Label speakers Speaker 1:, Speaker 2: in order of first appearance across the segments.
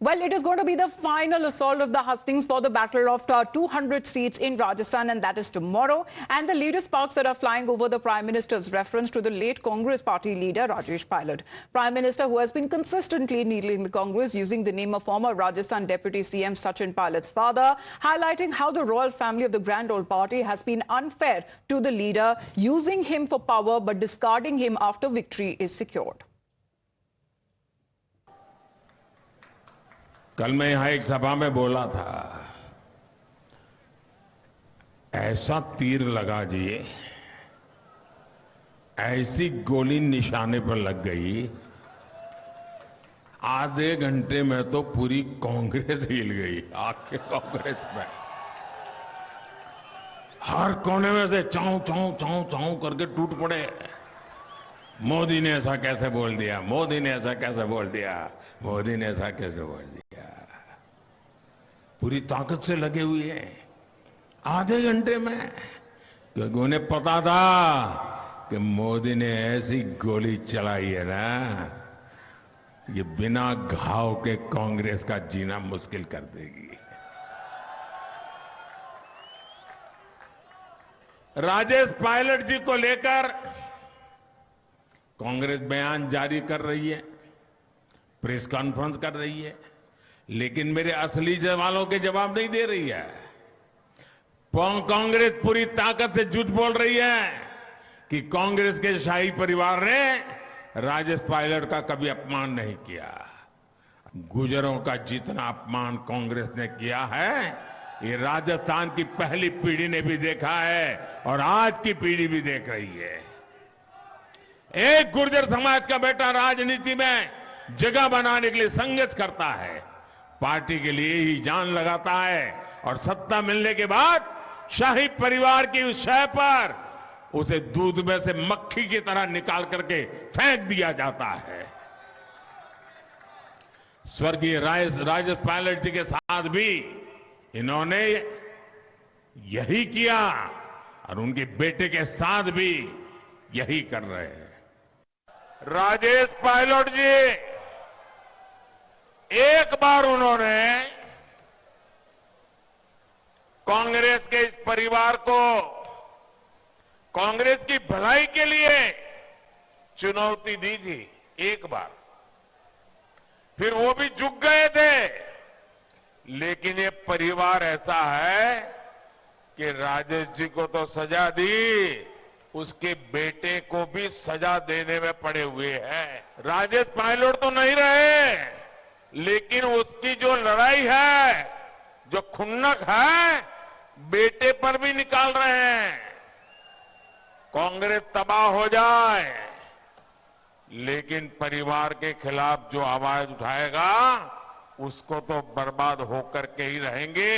Speaker 1: Well, it is going to be the final assault of the hustings for the battle of 200 seats in Rajasthan, and that is tomorrow. And the latest sparks that are flying over the Prime Minister's reference to the late Congress party leader, Rajesh Pilot. Prime Minister, who has been consistently needling the Congress using the name of former Rajasthan Deputy CM Sachin Pilot's father, highlighting how the royal family of the Grand Old Party has been unfair to the leader, using him for power but discarding him after victory is secured.
Speaker 2: कल मैं यहां एक सभा में बोला था, ऐसा तीर लगा जी, ऐसी गोली निशाने पर लग गई, आधे घंटे में तो पूरी कांग्रेस हिल गई। आके कांग्रेस में हर कोने में से चाऊ चाऊ चाऊ चाऊ करके टूट पड़े। मोदी ने ऐसा कैसे बोल दिया, मोदी ने ऐसा कैसे बोल दिया, मोदी ने ऐसा कैसे बोल दिया। पूरी ताकत से लगे हुए हैं आधे घंटे में, क्योंकि उन्हें पता था कि मोदी ने ऐसी गोली चलाई है ना, ये बिना घाव के कांग्रेस का जीना मुश्किल कर देगी। राजेश पायलट जी को लेकर कांग्रेस बयान जारी कर रही है, प्रेस कॉन्फ्रेंस कर रही है, लेकिन मेरे असली सवालों के जवाब नहीं दे रही है। कांग्रेस पूरी ताकत से झूठ बोल रही है कि कांग्रेस के शाही परिवार ने राजेश पायलट का कभी अपमान नहीं किया। गुजरों का जितना अपमान कांग्रेस ने किया है, ये राजस्थान की पहली पीढ़ी ने भी देखा है और आज की पीढ़ी भी देख रही है। एक गुर्जर समाज का बेटा राजनीति में जगह बनाने के लिए संघर्ष करता है, पार्टी के लिए ही जान लगाता है, और सत्ता मिलने के बाद शाही परिवार की उस शय पर उसे दूध में से मक्खी की तरह निकाल करके फेंक दिया जाता है। स्वर्गीय राजेश पायलट जी के साथ भी इन्होंने यही किया और उनके बेटे के साथ भी यही कर रहे हैं। राजेश पायलट जी एक बार उन्होंने कांग्रेस के इस परिवार को कांग्रेस की भलाई के लिए चुनौती दी थी, एक बार, फिर वो भी झुक गए थे। लेकिन ये परिवार ऐसा है कि राजेश जी को तो सजा दी, उसके बेटे को भी सजा देने में पड़े हुए हैं। राजेश पायलट तो नहीं रहे, लेकिन उसकी जो लड़ाई है, जो खुन्नक है, बेटे पर भी निकाल रहे हैं। कांग्रेस तबाह हो जाए, लेकिन परिवार के खिलाफ जो आवाज उठाएगा उसको तो बर्बाद होकर के ही रहेंगे।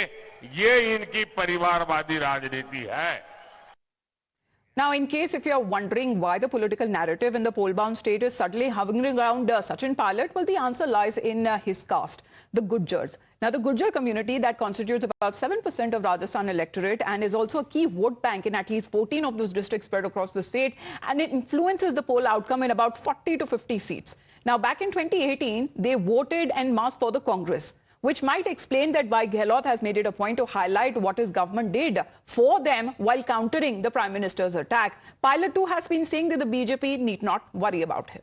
Speaker 2: ये इनकी परिवारवादी राजनीति है।
Speaker 1: Now, in case if you're wondering why the political narrative in the poll-bound state is suddenly hovering around Sachin Pilot, well, the answer lies in his caste, the Gujars. Now, the Gujar community that constitutes about 7% of Rajasthan electorate and is also a key vote bank in at least 14 of those districts spread across the state, and it influences the poll outcome in about 40 to 50 seats. Now, back in 2018, they voted en masse for the Congress, which might explain that why Gehlot has made it a point to highlight what his government did for them while countering the Prime Minister's attack. Pilot too has been saying that the BJP need not worry about him.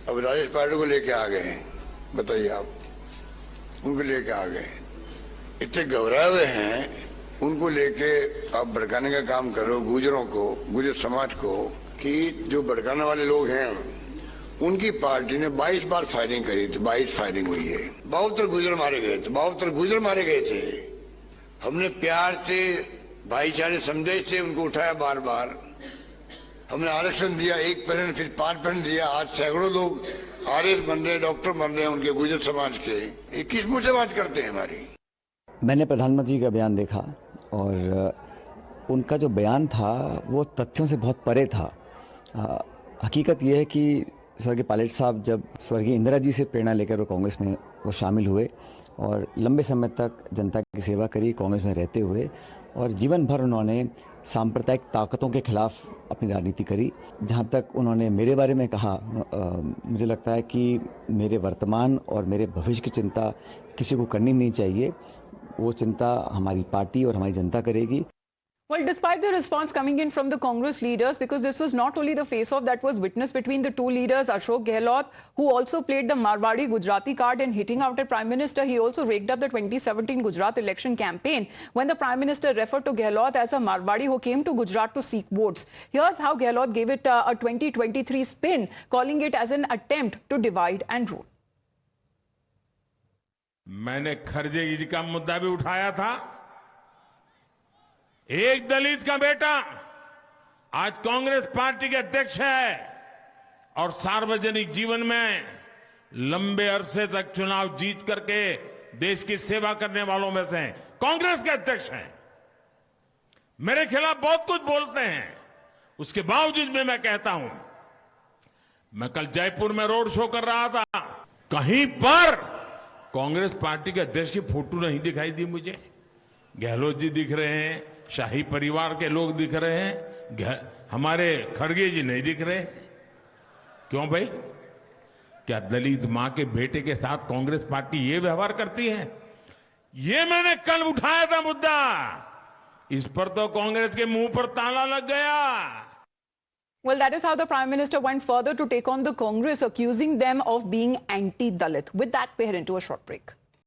Speaker 3: अब राजेश पायलट को लेके आ गए हैं, बताइए आप, उनको लेके आ गए, इतने घबराए हुए हैं, उनको लेके आप भड़काने का काम करो गुजरों को, गुजर समाज को, कि जो भड़काने वाले लोग हैं उनकी पार्टी ने 22 बार फायरिंग करी थी, 22 फायरिंग हुई है, 72 गुजर मारे गए थे, 72 गुजर मारे गए थे। हमने प्यार से, भाईचारे संदेश से उनको उठाया, बार बार हमने आरक्षण दिया, 1% फिर 5% दिया। आज सैकड़ों लोग आरएस बन रहे, डॉक्टर बन रहे हैं उनके गुजर समाज के। 21 मुंह से बात करते हैं हमारी।
Speaker 4: मैंने प्रधानमंत्री का बयान देखा और उनका जो बयान था वो तथ्यों से बहुत परे था। हकीकत यह है कि स्वर्गीय पायलट साहब जब स्वर्गीय इंदिरा जी से प्रेरणा लेकर वो कांग्रेस में वो शामिल हुए और लंबे समय तक जनता की सेवा करी, कांग्रेस में रहते हुए और जीवन भर उन्होंने सांप्रदायिक ताकतों के खिलाफ अपनी राजनीति करी। जहाँ तक उन्होंने मेरे बारे में कहा, मुझे लगता है कि मेरे वर्तमान और मेरे भविष्य की चिंता किसी को करनी नहीं चाहिए। वो चिंता हमारी पार्टी और हमारी जनता करेगी।
Speaker 1: Well, despite the response coming in from the Congress leaders, because this was not only the face-off that was witnessed between the two leaders, Ashok Gehlot, who also played the Marwadi Gujarati card in hitting out at Prime Minister, he also raked up the 2017 Gujarat election campaign when the Prime Minister referred to Gehlot as a Marwadi who came to Gujarat to seek votes. Here's how Gehlot gave it a 2023 spin, calling it as an attempt to divide and rule.
Speaker 2: मैंने खरगे जी का मुद्दा भी उठाया था। एक दलित का बेटा आज कांग्रेस पार्टी के अध्यक्ष है और सार्वजनिक जीवन में लंबे अरसे तक चुनाव जीत करके देश की सेवा करने वालों में से कांग्रेस के अध्यक्ष हैं। मेरे खिलाफ बहुत कुछ बोलते हैं, उसके बावजूद भी मैं कहता हूं, मैं कल जयपुर में रोड शो कर रहा था, कहीं पर कांग्रेस पार्टी के अध्यक्ष की फोटो नहीं दिखाई दी मुझे। गहलोत जी दिख रहे हैं, शाही परिवार के लोग दिख रहे हैं, हमारे खड़गे जी नहीं दिख रहे। क्यों भाई? क्या दलित मां के बेटे के साथ कांग्रेस पार्टी ये व्यवहार करती है? ये मैंने कल उठाया था मुद्दा। इस पर तो कांग्रेस के मुंह पर ताला लग गया।
Speaker 1: Well, that is how the Prime Minister went further to take on the Congress, accusing them of being anti-Dalit. With that, we head into a short break.